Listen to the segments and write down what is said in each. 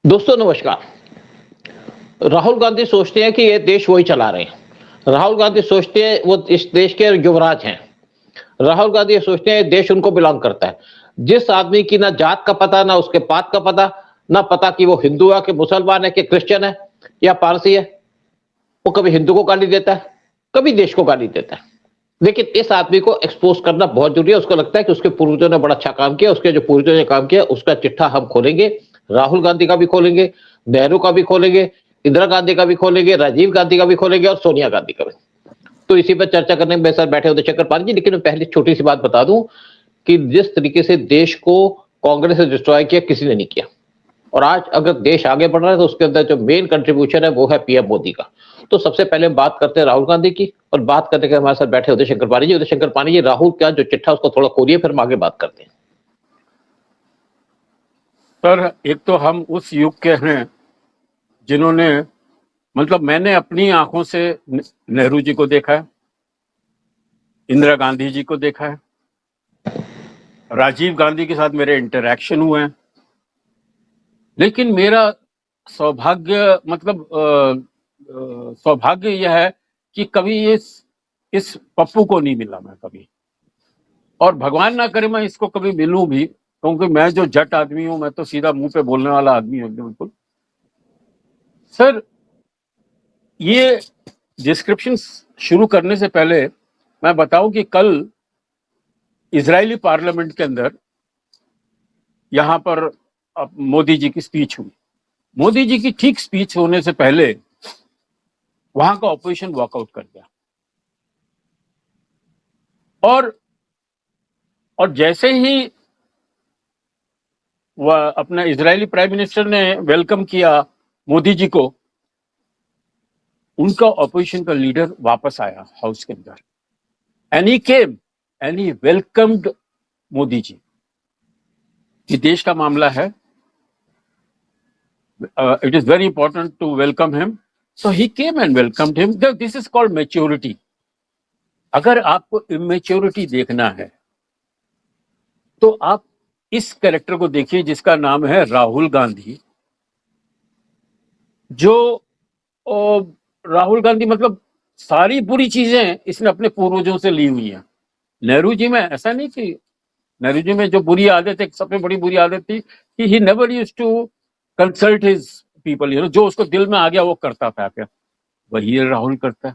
दोस्तों नमस्कार। राहुल गांधी सोचते हैं कि ये देश वही चला रहे हैं। राहुल गांधी सोचते हैं वो इस देश के युवराज हैं। राहुल गांधी ये सोचते हैं देश उनको बिलोंग करता है। जिस आदमी की ना जात का पता, ना उसके पात का पता, ना पता कि वो हिंदू है कि मुसलमान है कि क्रिश्चियन है या पारसी है, वो कभी हिंदू को गाली देता है, कभी देश को गाली देता है। लेकिन इस आदमी को एक्सपोज करना बहुत जरूरी है। उसको लगता है कि उसके पूर्वजों ने बड़ा अच्छा काम किया, उसके जो पूर्वजों ने काम किया उसका चिट्ठा हम खोलेंगे। राहुल गांधी का भी खोलेंगे, नेहरू का भी खोलेंगे, इंदिरा गांधी का भी खोलेंगे, राजीव गांधी का भी खोलेंगे और सोनिया गांधी का भी। तो इसी पर चर्चा करने में मेरे साथ बैठे उदय शंकर पांडे जी। लेकिन मैं पहले छोटी सी बात बता दूं कि जिस तरीके से देश को कांग्रेस ने डिस्ट्रॉय किया किसी ने नहीं किया। और आज अगर देश आगे बढ़ रहा है तो उसके अंदर जो मेन कंट्रीब्यूशन है वो है पीएम मोदी का। तो सबसे पहले हम बात करते हैं राहुल गांधी की, और बात करने के हमारे साथ बैठे उदय शंकर पांडे जी। उदय शंकर पांडे जी, राहुल का जो चिट्ठा उसको थोड़ा खोलिए, फिर हम आगे बात करते हैं। सर, एक तो हम उस युग के हैं जिन्होंने मतलब मैंने अपनी आंखों से नेहरू जी को देखा है, इंदिरा गांधी जी को देखा है, राजीव गांधी के साथ मेरे इंटरैक्शन हुए हैं। लेकिन मेरा सौभाग्य सौभाग्य यह है कि कभी इस पप्पू को नहीं मिला मैं कभी, और भगवान ना करे मैं इसको कभी मिलूं भी, क्योंकि मैं जो जट आदमी हूं, मैं तो सीधा मुंह पे बोलने वाला आदमी हूं बिल्कुल। सर, ये डिस्क्रिप्शन शुरू करने से पहले मैं बताऊं कि कल इजरायली पार्लियामेंट के अंदर यहां पर मोदी जी की स्पीच हुई। मोदी जी की ठीक स्पीच होने से पहले वहां का ऑपोजिशन वॉकआउट कर गया, और जैसे ही वह अपना इजरायली प्राइम मिनिस्टर ने वेलकम किया मोदी जी को, उनका ऑपोजिशन का लीडर वापस आया हाउस के अंदर, and he came and he welcomed Modi ji. ये देश का मामला है, it is very important to welcome him. So he came and welcomed him. This is called maturity. अगर आपको इमेच्योरिटी देखना है तो आप इस कैरेक्टर को देखिए जिसका नाम है राहुल गांधी। जो राहुल गांधी मतलब सारी बुरी चीजें इसने अपने पूर्वजों से ली हुई हैं। नेहरू जी में ऐसा नहीं कि नेहरू जी में जो बुरी आदत है, सबसे बड़ी बुरी आदत थी कि he never used to consult his people, जो उसको दिल में आ गया वो करता था। क्या वही राहुल करता है।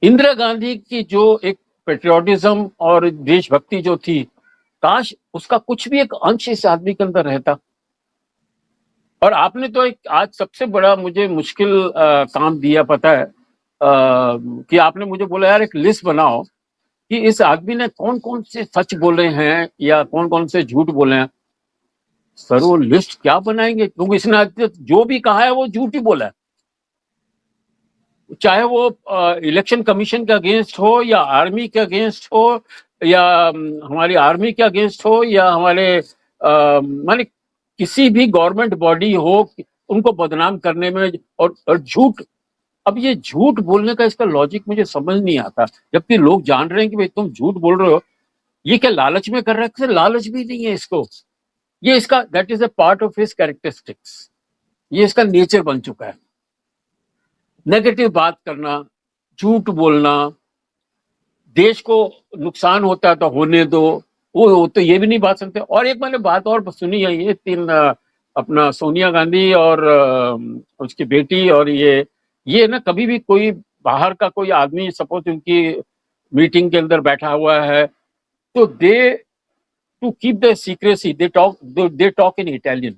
इंदिरा गांधी की जो एक पेट्रियोटिज्म और देशभक्ति जो थी, काश उसका कुछ भी एक अंश इस आदमी के अंदर रहता। और आपने तो एक आज सबसे बड़ा मुझे मुश्किल काम दिया, पता है, कि आपने मुझे बोला यार एक लिस्ट बनाओ कि इस आदमी ने कौन कौन से सच बोले हैं या कौन कौन से झूठ बोले हैं। सर, वो लिस्ट क्या बनाएंगे, क्योंकि इसने जो भी कहा है वो झूठ ही बोला है। चाहे वो इलेक्शन कमीशन के अगेंस्ट हो या आर्मी के अगेंस्ट हो या हमारी आर्मी के अगेंस्ट हो या हमारे माने किसी भी गवर्नमेंट बॉडी हो, उनको बदनाम करने में और झूठ। अब ये झूठ बोलने का इसका लॉजिक मुझे समझ नहीं आता, जबकि लोग जान रहे हैं कि भाई तुम झूठ बोल रहे हो। ये क्या लालच में कर रहे हैं? लालच भी नहीं है इसको। ये इसका that is a part of his characteristics. ये इसका नेचर बन चुका है, नेगेटिव बात करना, झूठ बोलना। देश को नुकसान होता है तो होने दो, वो तो ये भी नहीं बात सुनते। और एक मैंने बात और सुनी है, ये तीन अपना सोनिया गांधी और उसकी बेटी, और ये ना कभी भी कोई बाहर का कोई आदमी सपोज उनकी मीटिंग के अंदर बैठा हुआ है तो they to keep the secrecy they talk in Italian.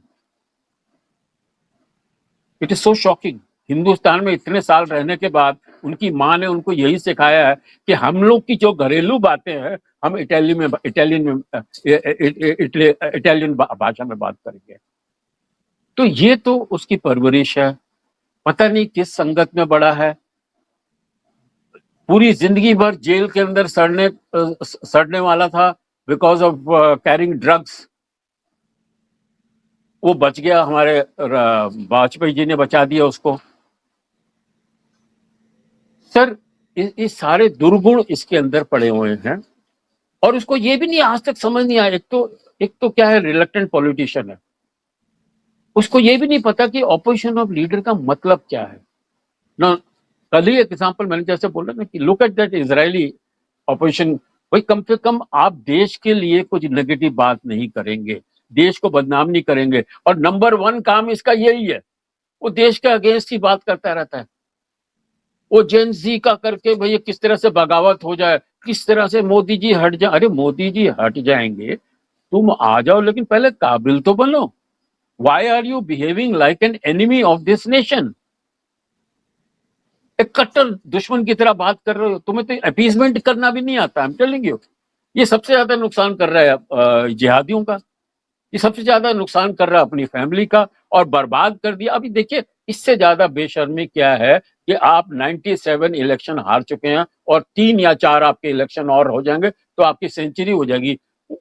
It is so shocking. Hindustan में इतने साल रहने के बाद उनकी माँ ने उनको यही सिखाया है कि हम लोग की जो घरेलू बातें हैं हम इटालियन भाषा में बात करेंगे। तो ये तो उसकी परवरिश है, पता नहीं किस संगत में बड़ा है। पूरी जिंदगी भर जेल के अंदर सड़ने वाला था बिकॉज ऑफ कैरिंग ड्रग्स। वो बच गया, हमारे वाजपेयी जी ने बचा दिया उसको। सर, इस सारे दुर्गुण इसके अंदर पड़े हुए हैं और उसको ये भी नहीं आज तक समझ नहीं आया। एक तो क्या है, रिलक्टेंट पॉलिटिशियन है। उसको ये भी नहीं पता कि ऑपोजिशन ऑफ लीडर का मतलब क्या है ना। कल ही एक एग्जाम्पल मैंने जैसे बोला ना कि look at that Israeli opposition. भाई कम से कम आप देश के लिए कुछ नेगेटिव बात नहीं करेंगे, देश को बदनाम नहीं करेंगे, और नंबर 1 काम इसका यही है, वो देश के अगेंस्ट ही बात करता रहता है। वो जेन जी का करके भैया किस तरह से बगावत हो जाए, किस तरह से मोदी जी हट जाए। अरे मोदी जी हट जाएंगे, तुम आ जाओ, लेकिन पहले काबिल तो बनो। Why are you behaving like an enemy of this nation? एक कट्टर दुश्मन की तरह बात कर रहे हो, तुम्हें तो अपीसमेंट करना भी नहीं आता। आई एम टेलिंग यू, ये सबसे ज्यादा नुकसान कर रहा है जिहादियों का, ये सबसे ज्यादा नुकसान कर रहा है अपनी फैमिली का, और बर्बाद कर दिया। अभी देखिए इससे ज्यादा बेशर्मी क्या है कि आप 97 इलेक्शन हार चुके हैं और 3 या 4 आपके इलेक्शन और हो जाएंगे तो आपकी सेंचुरी हो जाएगी।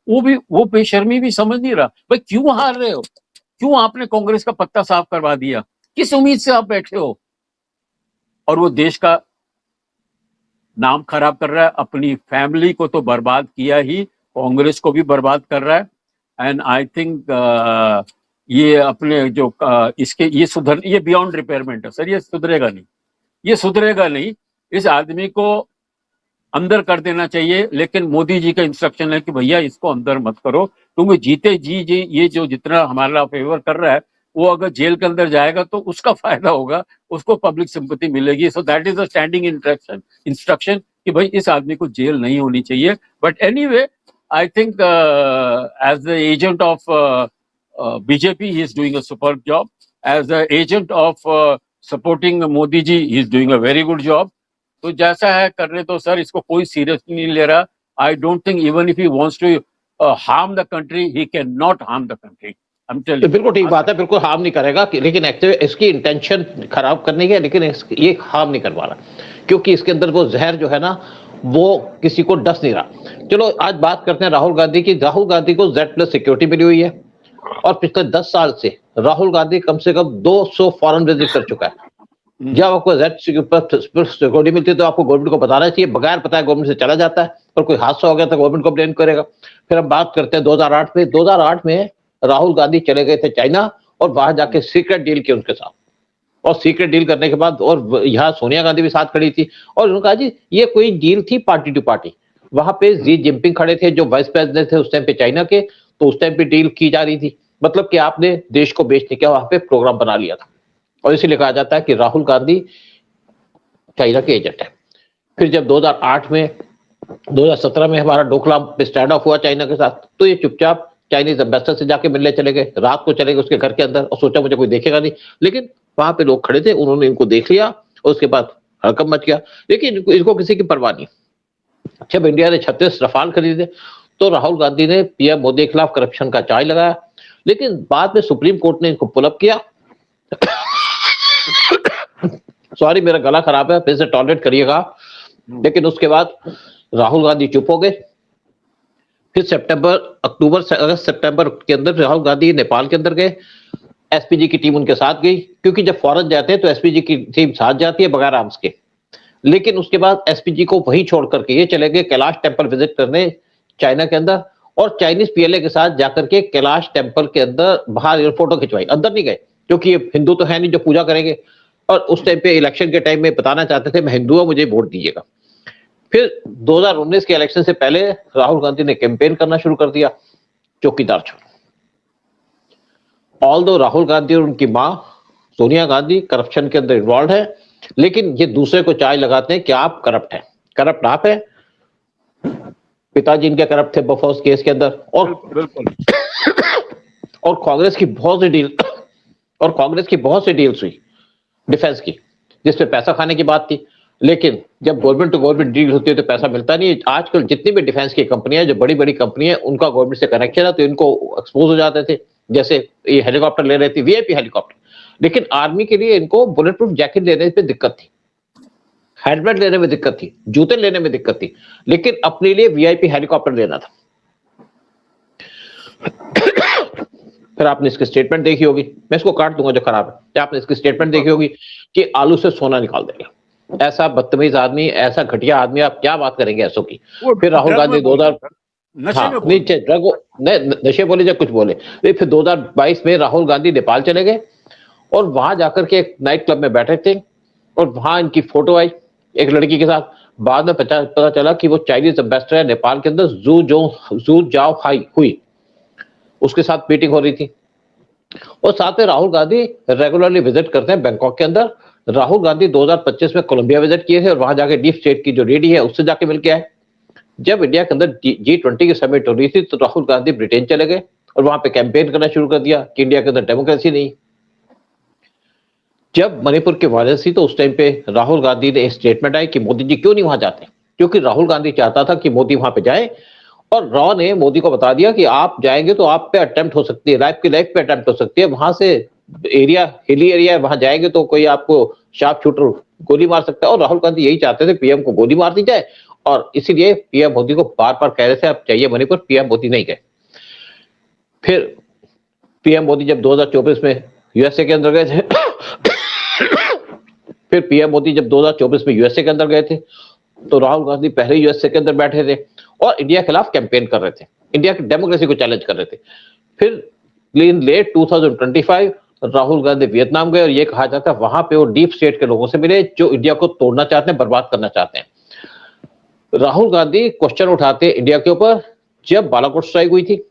वो बेशर्मी भी समझ नहीं रहा। भाई क्यों हार रहे हो? क्यों आपने कांग्रेस का पत्ता साफ करवा दिया? किस उम्मीद से आप बैठे हो? और वो देश का नाम खराब कर रहा है, अपनी फैमिली को तो बर्बाद किया ही, कांग्रेस को भी बर्बाद कर रहा है। एंड आई थिंक ये अपने जो इसके ये बियॉन्ड रिपेयरमेंट है सर, ये सुधरेगा नहीं, ये सुधरेगा नहीं। इस आदमी को अंदर कर देना चाहिए, लेकिन मोदी जी का इंस्ट्रक्शन है कि भैया इसको अंदर मत करो। तुम्हें जीते जी ये जो जितना हमारा फेवर कर रहा है, वो अगर जेल के अंदर जाएगा तो उसका फायदा होगा, उसको पब्लिक सिंपैथी मिलेगी। So that is a standing instruction कि भाई इस आदमी को जेल नहीं होनी चाहिए। But anyway, I think as the agent of BJP, he is doing a superb job. As the agent of supporting Modi ji, he is doing a very good job. तो जैसा है करने तो सर, इसको कोई सीरियसली नहीं ले रहा। I don't think even if he wants to harm the country, he cannot harm the country. I'm telling you. बिल्कुल ठीक बात है, बिल्कुल हार्म नहीं करेगा, लेकिन एक्चुअली इसकी इंटेंशन खराब करने की है, लेकिन ये हार्म नहीं कर पा रहा क्योंकि इसके अंदर वो जहर जो है ना, वो किसी को डस नहीं रहा। चलो आज बात करते हैं राहुल गांधी की। राहुल गांधी को Z+ सिक्योरिटी मिली हुई है और पिछले 10 साल से राहुल गांधी कम से कम 200 फॉरेन विजिट कर चुका है। जब आपको Z+ सिक्योरिटी मिलती है तो आपको गवर्नमेंट को बताना चाहिए, बगैर बताए गवर्नमेंट से चला जाता है, और कोई हादसा हो गया तो गवर्नमेंट को ब्लेम करेगा। फिर हम बात करते हैं 2008 में। 2008 में राहुल गांधी चले गए थे चाइना और वहां जाके सीक्रेट डील की उनके साथ, और सीक्रेट डील करने के बाद, और यहाँ सोनिया गांधी भी साथ खड़ी थी, और उन्होंने कहा जी ये कोई डील थी पार्टी टू पार्टी। वहां पे जी जिनपिंग खड़े थे जो वाइस प्रेसिडेंट थे उस टाइम पे चाइना के, तो उस टाइम पे डील की जा रही थी, मतलब कि आपने देश को बेचने का वहां पे प्रोग्राम बना लिया था। और इसीलिए कहा जाता है कि राहुल गांधी चाइना के एजेंट है। फिर जब 2017 में हमारा डोकलाम पे स्टैंड ऑफ हुआ चाइना के साथ, तो ये चुपचाप चाइनीज एम्बेसडर से जाके मिलने चले गए, रात को चले गए उसके घर के अंदर, और सोचा मुझे कोई देखेगा नहीं, लेकिन वहां पे लोग खड़े थे, उन्होंने इनको देख लिया और उसके बाद हड़कंप मच गया। लेकिन इनको किसी की परवाह नहीं। जब इंडिया ने 36 रफाल खरीदे तो राहुल गांधी ने पीएम मोदी के खिलाफ करप्शन का चार्ज लगाया, लेकिन बाद में सुप्रीम कोर्ट ने इनको पुल अप किया। सॉरी मेरा गला खराब है, फिर से टॉलरेट करिएगा। लेकिन उसके बाद राहुल गांधी चुप हो गए। फिर अगस्त सितंबर के अंदर राहुल गांधी नेपाल के अंदर गए, एसपीजी की टीम उनके साथ गई, क्योंकि जब फॉरेन जाते हैं तो एसपीजी की टीम साथ जाती है बगैर आर्म्स के। लेकिन उसके बाद एसपीजी को वहीं छोड़ करके ये चले गए कैलाश टेम्पल विजिट करने चाइना के अंदर, और चाइनीज पीएलए के साथ जाकर के कैलाश टेम्पल के अंदर बाहर फोटो खिंचवाई। अंदर नहीं गए क्योंकि ये हिंदू तो है नहीं जो पूजा करेंगे, और उस टाइम पे इलेक्शन के टाइम में बताना चाहते थे मैं हिंदू हूं, मुझे वोट दीजिएगा। फिर 2019 के इलेक्शन से पहले राहुल गांधी ने कैंपेन करना शुरू कर दिया, चौकीदार छोड़। ऑल्दो राहुल गांधी और उनकी मां सोनिया गांधी करप्शन के अंदर इन्वॉल्व है, लेकिन ये दूसरे को चार्ज लगाते हैं कि आप करप्ट हैं। करप्ट आप है, पिताजी इनके करप्ट थे बफोस केस के अंदर, और कांग्रेस की बहुत सी डील्स हुई डिफेंस की, जिसपे पैसा खाने की बात थी। लेकिन जब गवर्नमेंट टू गवर्नमेंट डील होती है तो पैसा मिलता नहीं है। आजकल जितनी भी डिफेंस की कंपनियां, जो बड़ी बड़ी कंपनियां, उनका गवर्नमेंट से कनेक्शन है, तो इनको एक्सपोज हो जाते थे। जैसे ये हेलीकॉप्टर ले रहे थे, वीआईपी हेलीकॉप्टर, लेकिन आर्मी के लिए इनको बुलेट प्रूफ जैकेट लेने पे दिक्कत थी, हेलमेट लेने में दिक्कत थी, जूते लेने में दिक्कत थी, लेकिन अपने लिए वीआईपी हेलीकॉप्टर लेना था। फिर आपने इसकी स्टेटमेंट देखी होगी, मैं इसको काट दूंगा जो खराब है। आपने इसकी स्टेटमेंट देखी होगी कि आलू से सोना निकाल देंगे। ऐसा बदतमीज आदमी, ऐसा घटिया आदमी, आप क्या बात करेंगे ऐसो की। फिर राहुल गांधी नशे हाँ में बोल नीचे ड्रग नशे बोले या कुछ बोले। फिर 2022 में राहुल गांधी नेपाल चले गए और वहां जाकर के एक नाइट क्लब में बैठे थे और वहां इनकी फोटो आई एक लड़की के साथ। बाद में पता चला कि वो चाइनीज एम्बेसडर है नेपाल के अंदर, जू जाओ हाई हुई, उसके साथ मीटिंग हो रही थी। और साथ में राहुल गांधी रेगुलरली विजिट करते हैं बैंकॉक के अंदर। राहुल गांधी 2025 में कोलंबिया विजिट किए थे और वहां जाके डीप स्टेट की जो लेडी है उससे जाके मिलके आए। जब इंडिया के अंदर G20 की समिट हो रही थी तो राहुल गांधी ब्रिटेन चले गए और वहां पे कैंपेन करना शुरू कर दिया कि इंडिया के अंदर डेमोक्रेसी नहीं। जब मणिपुर की वायलेंस थी तो उस टाइम पे राहुल गांधी ने एक स्टेटमेंट आई कि मोदी जी क्यों नहीं वहां जाते, क्योंकि राहुल गांधी चाहता था कि मोदी वहां पे जाए। और रॉ ने मोदी को बता दिया कि आप जाएंगे तो आप पे अटेम्प्ट हो सकती है, लाइफ की लाइफ पे अटेम्प्ट हो सकती है, वहां से एरिया हिली एरिया है, वहां जाएंगे तो कोई आपको शार्प शूटर गोली मार सकता है। और राहुल गांधी यही चाहते थे पीएम को गोली मार दी जाए और इसीलिए पीएम मोदी को बार बार कह रहे थे आप चाहिए मणिपुर, पीएम मोदी नहीं गए। फिर पीएम मोदी जब 2024 में यूएसए के अंदर गए थे फिर पीएम मोदी जब 2024 में यूएसए के अंदर गए थे तो राहुल गांधी पहले यूएसए के अंदर बैठे थे और इंडिया के खिलाफ कैंपेन कर रहे थे, इंडिया की डेमोक्रेसी को चैलेंज कर रहे थे। फिर इन लेट 2025 राहुल गांधी वियतनाम गए और ये कहा जाता है वहां पे वो डीप स्टेट के लोगों से मिले जो इंडिया को तोड़ना चाहते हैं, बर्बाद करना चाहते हैं। राहुल गांधी क्वेश्चन उठाते इंडिया के ऊपर जब बालाकोट स्ट्राइक हुई थी,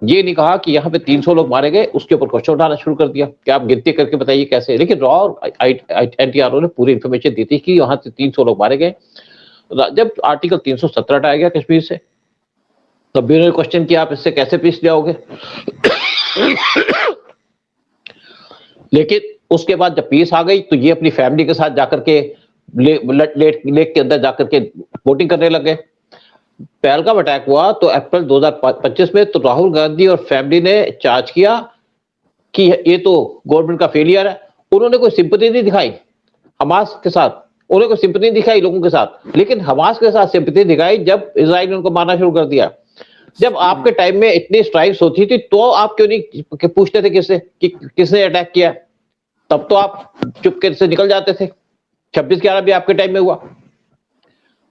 ये नहीं कहा कि यहाँ पे 300 लोग मारे गए, उसके ऊपर क्वेश्चन उठाना शुरू कर दिया कि आप गिनती करके बताइए कैसे। लेकिन रॉ और एनटीआरओ ने पूरी इंफॉर्मेशन दी थी कि वहां से 300 लोग मारे गए। जब आर्टिकल 317 हटाया गया कश्मीर से तब भी उन्होंने क्वेश्चन किया आप इससे कैसे पीस जाओगे लेकिन उसके बाद जब पीस आ गई तो ये अपनी फैमिली के साथ जाकर के लेक के अंदर जाकर के वोटिंग करने लग गए। पहलगाम अटैक हुआ तो अप्रैल 2025 में तो राहुल गांधी और फैमिली ने चार्ज किया कि ये तो गवर्नमेंट का फेलियर है। उन्होंने कोई सिंपैथी नहीं दिखाई हमास के साथ, उन्होंने कोई सिंपैथी नहीं दिखाई लोगों के साथ, लेकिन हमास के साथ सिंपैथी दिखाई जब इजराइल ने उनको मारना शुरू कर दिया। जब आपके टाइम में इतनी स्ट्राइक्स होती थी तो आप क्यों नहीं पूछते थे किससे कि किसने अटैक किया, तब तो आप चुपके से निकल जाते थे। 26/11 भी आपके टाइम में हुआ।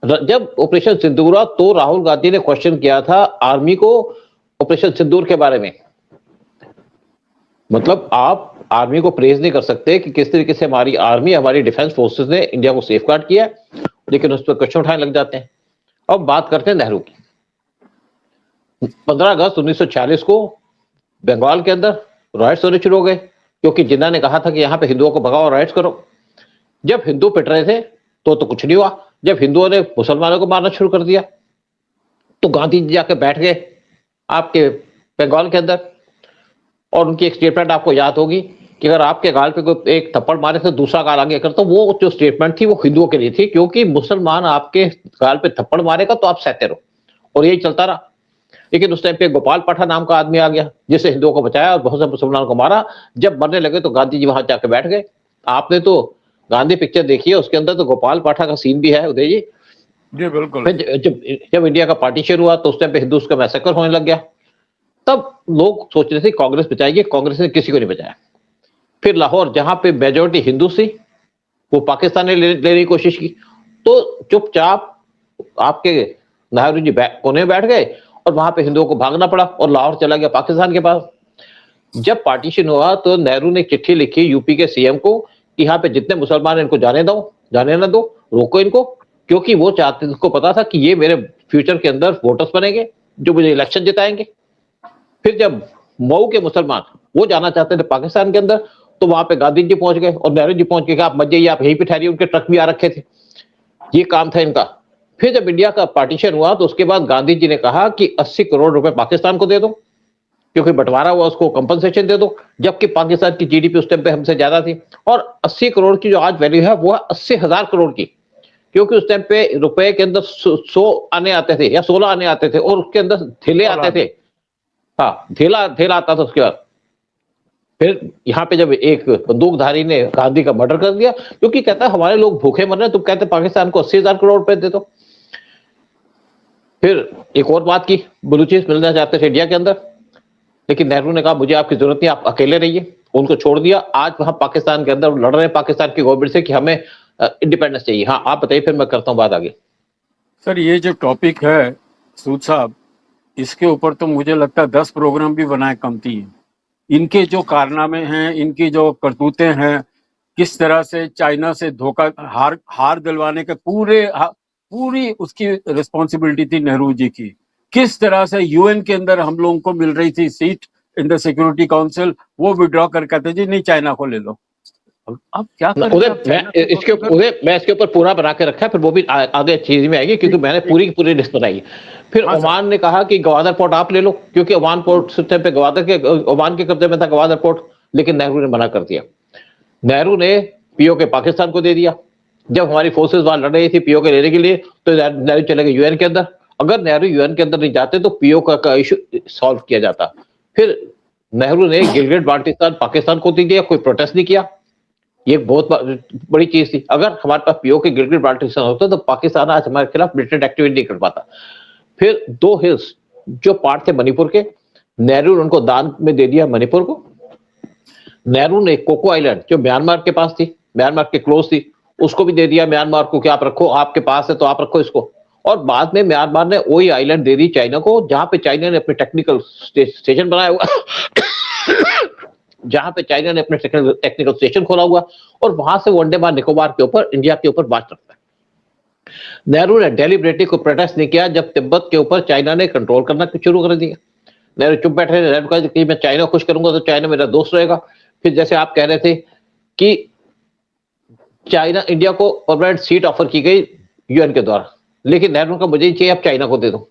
जब ऑपरेशन सिंदूर हुआ तो राहुल गांधी ने क्वेश्चन किया था आर्मी को ऑपरेशन सिंदूर के बारे में। मतलब आप आर्मी को प्रेज नहीं कर सकते कि किस तरीके से हमारी आर्मी, हमारी डिफेंस फोर्सेस ने इंडिया को सेफगार्ड किया, लेकिन उस पर क्वेश्चन उठाने लग जाते हैं। अब बात करते हैं नेहरू की। 15 अगस्त 1946 को बंगाल के अंदर राइट्स होने शुरू हो गए क्योंकि जिन्ना ने कहा था कि यहाँ पे हिंदुओं को भगाओ, राइट्स करो। जब हिंदू पिट रहे थे तो कुछ नहीं हुआ। जब हिंदुओं ने मुसलमानों को मारना शुरू कर दिया तो गांधी जी जाके बैठ गए आपके बंगाल के अंदर और उनकी एक स्टेटमेंट आपको याद होगी कि अगर आपके गाल पे कोई एक थप्पड़ मारे तो दूसरा गाल आगे कर, तो वो जो स्टेटमेंट थी वो हिंदुओं के लिए थी क्योंकि मुसलमान आपके गाल पे थप्पड़ मारेगा तो आप सहते रहो, और यही चलता रहा। लेकिन उस टाइम पे गोपाल पाठा नाम का आदमी आ गया जिससे हिंदुओं को बचाया और बहुत से मुसलमानों को मारा। जब मरने लगे तो गांधी जी वहां जाके बैठ गए। आपने तो गांधी पिक्चर देखी है, उसके अंदर तो गोपाल पाठा का सीन भी है उदय जी। जी बिल्कुल। जब इंडिया का पार्टीशन हुआ तो उस टाइम पे हिंदू का मैसेकर होने लग गया। तब लोग सोच रहे थे कांग्रेस बचाएगी, कांग्रेस ने किसी को नहीं बचाया। फिर लाहौर जहां पे मेजोरिटी हिंदू थी वो पाकिस्तान ने लेने की कोशिश की तो चुपचाप आपके नेहरू जी कोने में बैठ गए और वहां पे हिंदुओं को भागना पड़ा और लाहौर चला गया पाकिस्तान के पास। जब पार्टीशन हुआ तो नेहरू ने चिट्ठी लिखी यूपी के सीएम को कि यहाँ पे जितने मुसलमान हैं इनको जाने दो, जाने ना दो, रोको इनको, क्योंकि वो चाहते, उसको पता था कि ये मेरे फ्यूचर के अंदर वोटर्स बनेंगे जो मुझे इलेक्शन जिताएंगे। फिर जब मऊ के मुसलमान वो जाना चाहते थे पाकिस्तान के अंदर तो वहां पे गांधी जी पहुंच गए और नेहरू जी पहुंच गए कि आप मत जाइए, आप यहीं पे ठहरिए। उनके ट्रक भी आ रखे थे, ये काम था इनका। फिर जब इंडिया का पार्टीशन हुआ तो उसके बाद गांधी जी ने कहा कि 80 करोड़ रुपए पाकिस्तान को दे दो क्योंकि बंटवारा हुआ, उसको कंपनसेशन दे दो, जबकि पाकिस्तान की जीडीपी उस टाइम पे हमसे ज्यादा थी। और 80 करोड़ की जो आज वैल्यू है वो है 80,000 करोड़ की, क्योंकि उस टाइम पे रुपए के अंदर 100 आने आते थे या 16 आने आते थे और उसके अंदर थैले आते थे। हाँ, थैला आता था। उसके बाद फिर यहाँ पे जब एक बंदूकधारी ने गांधी का मर्डर कर दिया क्योंकि कहता है हमारे लोग भूखे मर रहे हैं, तुम कहते पाकिस्तान को 80,000 करोड़ रुपए दे दो। फिर एक और बात की, बलूचिस मिलना चाहते थे इंडिया के अंदर, लेकिन नेहरू ने कहा मुझे आपकी जरूरत नहीं, आप अकेले रहिए, उनको छोड़ दिया। आज वहां पाकिस्तान के अंदर लड़ रहे हैं पाकिस्तान की गवर्नमेंट से कि हमें इंडिपेंडेंस चाहिए। हाँ आप बताइए, फिर मैं करता हूँ बात आगे। सर ये जो टॉपिक है सूद साहब, इसके ऊपर तो मुझे लगता है 10 प्रोग्राम भी बनाए कमती है। इनके जो कारनामे हैं, इनकी जो करतूतें हैं, किस तरह से चाइना से धोखा हार दिलवाने के पूरी उसकी रिस्पॉन्सिबिलिटी थी नेहरू जी की। किस तरह से यूएन के अंदर हम लोगों को मिल रही थी seat in the security council, वो विड्रॉ कर कहते जी नहीं चाइना को ले लो। अब क्या करें उदय, आप चाइना को इसके अगर उदय मैं इसके ऊपर पूरा बना के रखा है, फिर वो भी आगे चीज में आएगी, क्योंकि मैंने पूरी की पूरी लिस्ट बनाई है। फिर हाँ सर, ओमान ने कहा कि गवादर पोर्ट आप ले लो, क्योंकि ओमान पोर्ट उस टाइम पे ओमान के कब्जे में था गवादर पोर्ट, लेकिन नेहरू ने मना कर दिया। नेहरू ने पीओके पाकिस्तान को दे दिया। जब हमारी फोर्सेस वहां लड़ रही थी पीओके लेने के लिए, तो नेहरू चले गए यूएन के अंदर। अगर नेहरू यूएन के अंदर नहीं जाते तो पीओके का इशू सॉल्व किया जाता। फिर नेहरू ने गिलगिट बाल्टिस्तान पाकिस्तान को दे दिया, कोई प्रोटेस्ट नहीं किया। ये बहुत बड़ी चीज थी। अगर हमारे पास पीओके गिलगिट बाल्टिस्तान होता तो पाकिस्तान आज हमारे खिलाफ मिलिटेंट एक्टिविटी नहीं कर पाता। फिर 2 हिल्स जो पार्ट थे मणिपुर के, नेहरू ने उनको दान में दे दिया मणिपुर को। नेहरू ने कोको आइलैंड जो म्यांमार के पास थी, म्यांमार के क्लोज थी, उसको भी दे दिया म्यांमार को कि आप रखो, आपके पास है तो आप रखो इसको। और बाद में म्यांमार ने वही आइलैंड दे दी चाइना को, जहां पे चाइना ने अपने टेक्निकल स्टेशन बनाया हुआ जहां पे चाइना ने अपने टेक्निकल स्टेशन खोला हुआ, और वहां से वो अंडमान निकोबार के ऊपर, इंडिया के ऊपर वाच रखता है। नेहरू ने डेलिबरेटली को प्रोटेस्ट नहीं किया जब तिब्बत के ऊपर चाइना ने कंट्रोल करना शुरू कर दिया। नेहरू चुप बैठे, नेहरू कहा कि मैं चाइना को खुश करूंगा तो चाइना मेरा दोस्त रहेगा। फिर जैसे आप कह रहे थे कि चाइना, इंडिया को परमानेंट सीट ऑफर की गई यूएन के द्वारा, लेकिन नेहरू का मुझे ही चाहिए, अब चाइना को दे दो।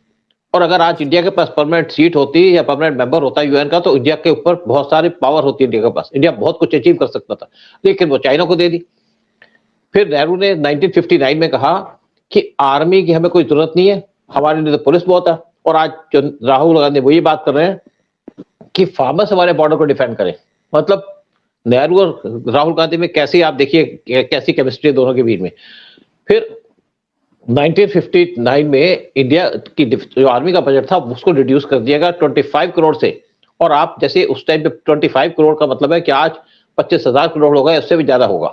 और अगर आज इंडिया के पास परमानेंट सीट होती या परमानेंट मेंबर होता यूएन का, तो इंडिया के ऊपर बहुत सारी पावर होती है इंडिया के पास, इंडिया बहुत कुछ अचीव कर सकता था, लेकिन वो चाइना को दे दी। फिर नेहरू ने 1959 में कहा कि आर्मी की हमें कोई जरूरत नहीं है, हमारे लिए तो पुलिस बहुत है। और आज राहुल गांधी वही बात कर रहे हैं कि फार्मर्स हमारे बॉर्डर को डिफेंड करें। मतलब नेहरू और राहुल गांधी में कैसी, आप देखिए कैसी केमिस्ट्री दोनों के बीच में। फिर 1959 में इंडिया की जो आर्मी का बजट था उसको रिड्यूस कर दिया गया 25 करोड़ से। और आप जैसे उस टाइम पे 25 करोड़ का मतलब है कि आज 25,000 करोड़ होगा, उससे भी ज्यादा होगा।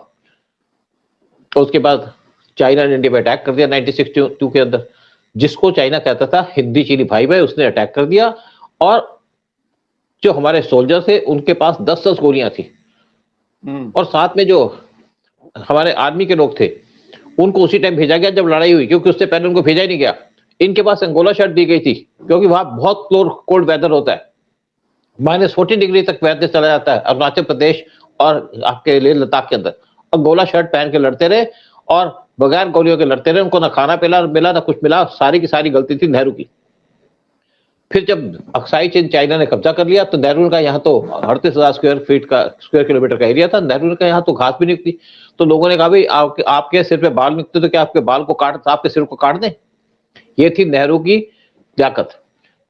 तो उसके बाद चाइना ने इंडिया पे अटैक कर दिया 1962 के अंदर, जिसको चाइना कहता था हिंदी चीनी भाई भाई, उसने अटैक कर दिया। और जो हमारे सोल्जर थे उनके पास 10-10 गोलियां थी, और साथ में जो हमारे आर्मी के लोग थे उनको उसी टाइम भेजा गया जब लड़ाई हुई, क्योंकि उससे पहले उनको भेजा ही नहीं गया। इनके पास अंगोला शर्ट दी गई थी, क्योंकि वहां बहुत कोल्ड वेदर होता है, -40 डिग्री तक वेदर चला जाता है अरुणाचल प्रदेश और आपके लेह लद्दाख के अंदर। अंगोला शर्ट पहन के लड़ते रहे और बगैर गोलियों के लड़ते रहे, उनको ना खाना पिला मिला ना कुछ मिला। सारी की सारी गलती थी नेहरू की। फिर जब अक्साई चीन चाइना ने कब्जा कर लिया, तो नेहरू का यहाँ तो 38,000 स्क्वायर किलोमीटर का एरिया था। नेहरू का यहाँ तो घास भी नहीं उगती। तो लोगों ने कहा भाई आपके सिर पे बाल निकलते तो क्या आपके बाल को काट, आपके सिर को काट दें। ये थी नेहरू की ताकत।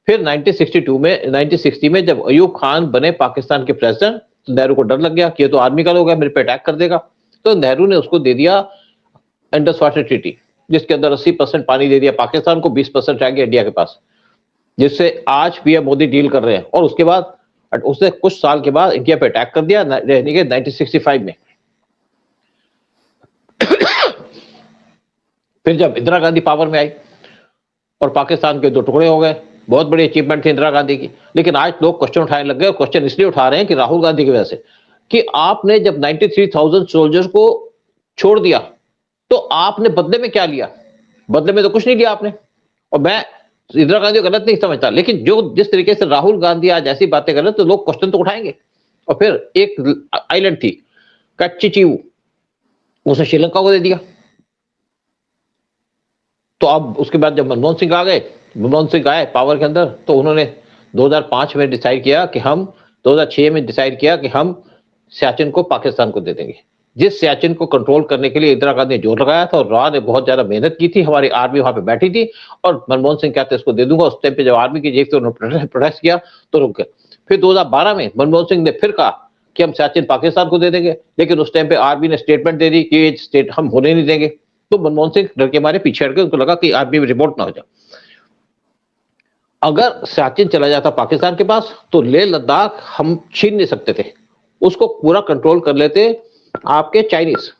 फिर 1960 में जब अयूब खान बने पाकिस्तान के प्रेसिडेंट, तो नेहरू को डर लग गया कि ये तो आर्मी का लोग है, मेरे पे अटैक कर देगा। तो नेहरू ने उसको दे दिया इंडस वाटर ट्रीटी, जिसके अंदर 80% पानी दे दिया पाकिस्तान को, 20% रह गया इंडिया के पास, जिससे आज पीएम मोदी डील कर रहे हैं। और उसके बाद उसने कुछ साल के बाद इंडिया पे अटैक कर दिया रहने के 1965 में। फिर जब इंदिरा गांधी पावर में आई और पाकिस्तान के 2 टुकड़े हो गए, बहुत बड़ी अचीवमेंट थी इंदिरा गांधी की। लेकिन आज लोग क्वेश्चन उठाने लग गए, और क्वेश्चन इसलिए उठा रहे हैं कि राहुल गांधी की वजह से, कि आपने जब 93,000 सोल्जर्स को छोड़ दिया तो आपने बदले में क्या लिया? बदले में तो कुछ नहीं लिया आपने। और मैं इंदिरा गांधी को गलत नहीं समझता, लेकिन जिस तरीके से राहुल गांधी आज ऐसी बातें कर रहे हैं तो लोग क्वेश्चन तो उठाएंगे। और फिर एक आइलैंड थी कच्चीचीव, उसे श्रीलंका को दे दिया। तो अब उसके बाद जब मनमोहन सिंह आए पावर के अंदर, तो उन्होंने 2005 में डिसाइड किया कि हम 2006 में डिसाइड किया कि हम सियाचिन को पाकिस्तान को दे देंगे। जिस सियाचिन को कंट्रोल करने के लिए इंदिरा गांधी ने जोर लगाया था और राह ने बहुत ज्यादा मेहनत की थी, हमारी आर्मी वहां पे बैठी थी, और मनमोहन सिंह कहते इसको दे दूंगा। उस टाइम पे जब आर्मी की जेब से उन्होंने प्रोटेस्ट किया तो रुक गए। फिर 2012 में मनमोहन सिंह ने फिर कहा कि हम सियाचिन पाकिस्तान को दे देंगे, लेकिन उस टाइम पे आर्मी ने स्टेटमेंट दे दी कि ये स्टेट हम होने नहीं देंगे। तो मनमोहन सिंह डर के मारे पीछे हट गए, उनको लगा कि आर्मी में रिपोर्ट ना हो जाए। अगर सियाचिन चला जाता पाकिस्तान के पास तो लेह लद्दाख हम छीन नहीं सकते थे, उसको पूरा कंट्रोल कर लेते आपके चाइनीज,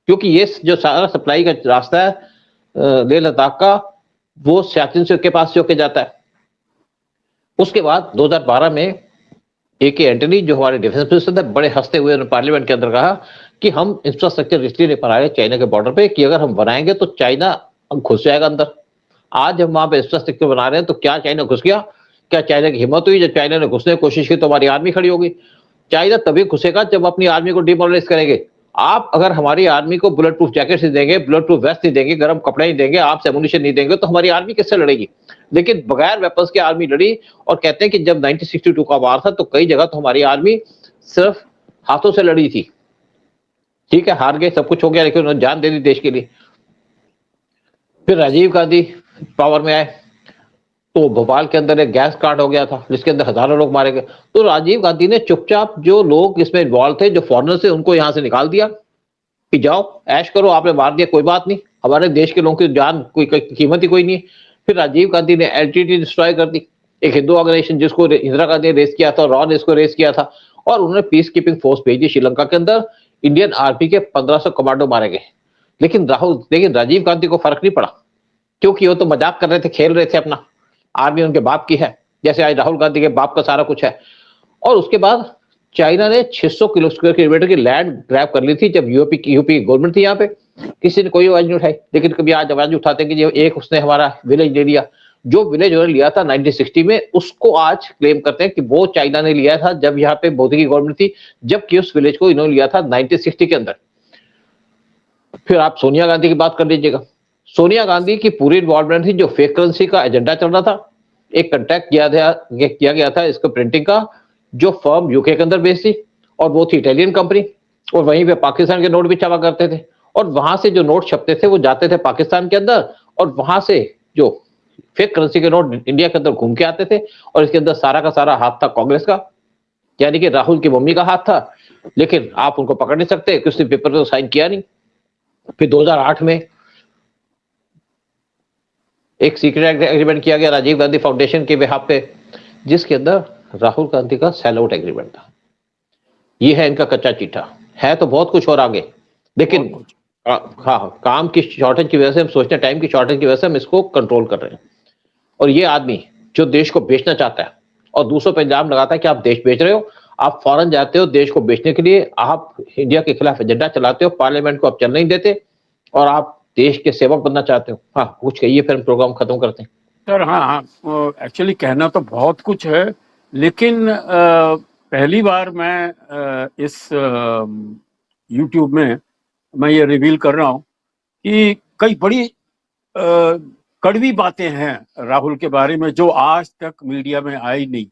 क्योंकि ये जो सारा सप्लाई का रास्ता है लेह लद्दाख का, वो सियाचिन से के पास से होके जाता है। उसके बाद 2012 में AK एंटनी जो हमारे डिफेंस मिनिस्टर थे, बड़े हंसते हुए उन्होंने पार्लियामेंट के अंदर कहा कि हम इंफ्रास्ट्रक्चर इसलिए नहीं बना रहे चाइना के बॉर्डर पे कि अगर हम बनाएंगे तो चाइना घुस जाएगा अंदर। आज हम वहां पे इंफ्रास्ट्रक्चर बना रहे हैं तो क्या चाइना घुस गया? क्या चाइना की हिम्मत हुई? जब चाइना ने घुसने की कोशिश की तो हमारी आर्मी खड़ी होगी। चाइना तभी घुसेगा जब अपनी आर्मी को डिमोरलाइज करेंगे। आप अगर हमारी आर्मी को बुलेट प्रूफ जैकेट नहीं देंगे, बुलेट प्रूफ वेस्ट नहीं देंगे, गर्म कपड़े नहीं देंगे, आपसे एमुनिशन नहीं देंगे, तो हमारी आर्मी किससे लड़ेगी? लेकिन बगैर वेपन्स की आर्मी लड़ी। और कहते हैं कि जब 1962 का वार था तो कई जगह तो हमारी आर्मी सिर्फ हाथों से लड़ी थी। ठीक है, हार गए, सब कुछ हो गया, लेकिन उन्होंने जान दे दी देश के लिए। फिर राजीव गांधी पावर में आए तो भोपाल के अंदर एक गैस कांड हो गया था जिसके अंदर हजारों लोग मारे गए। तो राजीव गांधी ने चुपचाप जो लोग इसमें इन्वॉल्व थे, जो फॉरेनर थे, उनको यहां से निकाल दिया कि जाओ ऐश करो, आपने मार दिया कोई बात नहीं, हमारे देश के लोगों की जान कोई कीमत ही कोई नहीं है। फिर राजीव गांधी ने LTT डिस्ट्रॉय कर दी, एक हिंदू ऑर्गेनाइजेशन जिसको इंदिरा गांधी ने रेस किया था, रॉ ने इसको रेस किया था, और उन्होंने पीस कीपिंग फोर्स भेजी श्रीलंका के अंदर। इंडियन आर्मी के 1500 कमांडो मारे गए। लेकिन राजीव गांधी को फर्क नहीं पड़ा, क्योंकि वो तो मजाक कर रहे थे, खेल रहे थे अपना। आर्मी उनके बाप की है, जैसे आज राहुल गांधी के बाप का सारा कुछ है। और उसके बाद चाइना ने 600 किलोमीटर की लैंड ग्रैब कर ली थी जब यूपी गवर्नमेंट थी यहाँ पे। किसी ने कोई आवाज नहीं उठाई, लेकिन कभी आज आवाज उठाते हैं कि एक उसने हमारा विलेज ले लिया। जो विलेज उन्होंने लिया था 1960 में, उसको आज क्लेम करते हैं कि वो चाइना ने लिया था जब यहाँ पे मोदी की गवर्नमेंट थी, जबकि उस विलेज को इन्होंने लिया था 1960 के अंदर। फिर आप सोनिया गांधी की बात कर लीजिएगा। सोनिया गांधी की पूरी इन्वॉल्वमेंट थी, जो फेक करेंसी का एजेंडा चल रहा था। एक कंट्रैक्ट किया गया था इसको प्रिंटिंग का, जो फर्म यूके के अंदर बेस्ड थी, और वो थी इटालियन कंपनी, और वहीं पे पाकिस्तान के नोट भी छापा करते थे। और वहां से जो नोट छपते थे वो जाते थे पाकिस्तान के अंदर, और वहां से जो फेक करेंसी के नोट इंडिया के अंदर घूम के आते थे। और इसके अंदर सारा का सारा हाथ था कांग्रेस का, यानी कि राहुल की मम्मी का हाथ था। लेकिन आप उनको पकड़ नहीं सकते क्योंकि उसने पेपर पे तो साइन किया नहीं। फिर 2008 में एक सीक्रेट एग्रीमेंट किया गया राजीव गांधी फाउंडेशन के बिहाफ पे, जिसके अंदर राहुल गांधी का सेल आउट एग्रीमेंट था। ये है इनका कच्चा चिट्ठा, है तो बहुत कुछ और आगे, लेकिन हाँ, काम की शॉर्टेज की वजह से, हम सोचते हैं टाइम की शॉर्टेज की वजह से हम इसको कंट्रोल कर रहे हैं। और ये आदमी जो देश को बेचना चाहता है और दूसरों पर इल्जाम लगाता है कि आप देश बेच रहे हो, आप फॉरेन जाते हो देश को बेचने के लिए, आप इंडिया के खिलाफ एजेंडा चलाते हो, पार्लियामेंट को आप चल नहीं देते, और आप देश के सेवक बनना चाहते हो। हाँ, कुछ कहिए, फिर हम प्रोग्राम खत्म करते हैं। सर हाँ, एक्चुअली कहना तो बहुत कुछ है, लेकिन पहली बार मैं इस YouTube में मैं ये रिवील कर रहा हूँ कि कई बड़ी कड़वी बातें हैं राहुल के बारे में जो आज तक मीडिया में आई नहीं।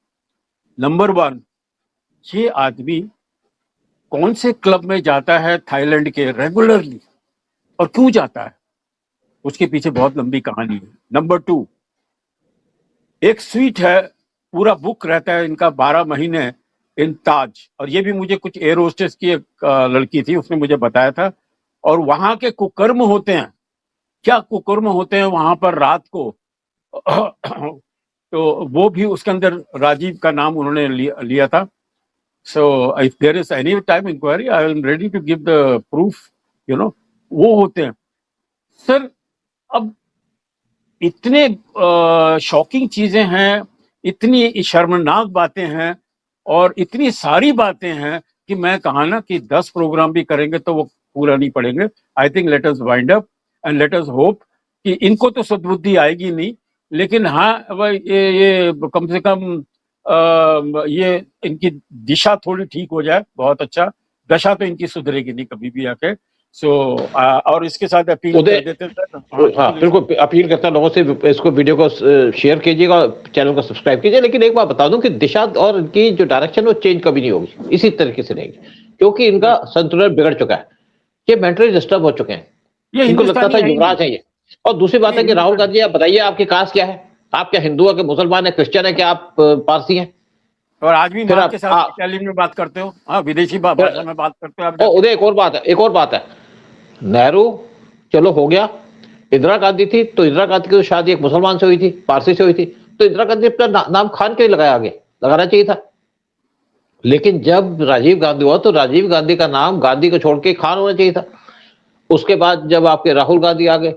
नंबर 1, ये आदमी कौन से क्लब में जाता है थाईलैंड के रेगुलरली, और क्यों जाता है, उसके पीछे बहुत लंबी कहानी है। नंबर 2, एक स्वीट है, पूरा बुक रहता है इनका 12 महीने इन ताज, और ये भी मुझे कुछ एयर होस्टेस की एक लड़की थी, उसने मुझे बताया था। और वहां के कुकर्म होते हैं, क्या कुकर्म होते हैं वहां पर रात को तो वो भी उसके अंदर राजीव का नाम उन्होंने लिया था। So if there is any time inquiry I am ready to give the proof, वो होते हैं सर। अब इतने शॉकिंग चीजें हैं, इतनी शर्मनाक बातें हैं, और इतनी सारी बातें हैं कि मैं कहा ना कि 10 प्रोग्राम भी करेंगे तो वो पूरा नहीं पड़ेंगे। I think let us wind up and let us hope कि इनको तो सद्बुद्धि आएगी नहीं, लेकिन हाँ ये कम से कम ये इनकी दिशा थोड़ी ठीक हो जाए, बहुत अच्छा। दशा तो इनकी सुधरेगी नहीं कभी भी आके। सो और इसके साथ अपील कर देते हैं। हाँ, बिल्कुल अपील करता हूं लोगों से, इसको वीडियो को शेयर कीजिएगा, चैनल को सब्सक्राइब कीजिए। लेकिन एक बात बता दूं कि दिशा और इनकी जो डायरेक्शन वो चेंज कभी नहीं होगी, इसी तरीके से रहेगी, क्योंकि इनका संतुलन बिगड़ चुका है, ये मेंटली डिस्टर्ब हो चुके हैं। इनको लगता था युवराज है ये। और दूसरी बात है कि राहुल गांधी, आप बताइए आपकी कास्ट क्या है, आप क्या हिंदू है, कि मुसलमान है, क्रिश्चियन है, क्या आप पारसी हैं? और आज भी मां के साथ इटालियन में बात करते हो, हाँ, विदेशी भाषा में बात करते हो आप। उधर एक और बात है, नेहरू चलो हो गया, इंदिरा गांधी थी तो इंदिरा गांधी की तो शादी एक मुसलमान से हुई थी, पारसी से हुई थी, तो इंदिरा गांधी अपना नाम खान के लिए लगाया, आगे लगाना चाहिए था। लेकिन जब राजीव गांधी हुआ तो राजीव गांधी का नाम गांधी को छोड़ के खान होना चाहिए था। उसके बाद जब आपके राहुल गांधी आ गए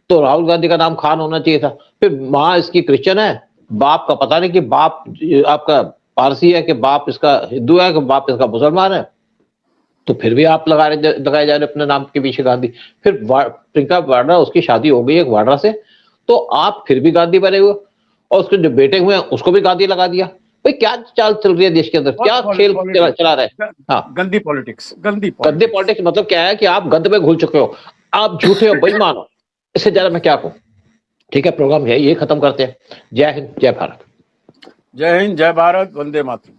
तो राहुल गांधी का नाम खान होना चाहिए था। फिर माँ इसकी क्रिश्चियन है बाप का पता नहीं कि बाप आपका पारसी है कि बाप इसका हिंदू है कि बाप इसका मुसलमान है, तो फिर भी आप लगाए जा रहे अपने नाम के पीछे गांधी। फिर प्रियंका वाड्रा, उसकी शादी हो गई एक वाड्रा से, तो आप फिर भी गांधी बने हुए, और उसके जो बेटे हुए हैं उसको भी गांधी लगा दिया। भाई क्या चाल चल रही है देश के अंदर, क्या खेल चला रहे हैं? हाँ, गंदी पॉलिटिक्स, गंदे पॉलिटिक्स मतलब क्या है कि आप गंद में घुल चुके हो, आप झूठे हो, बेईमान हो, इससे ज्यादा मैं क्या कहूं। ठीक है, प्रोग्राम ये खत्म करते हैं। जय हिंद, जय भारत। जय हिंद, जय भारत, वंदे मातरम।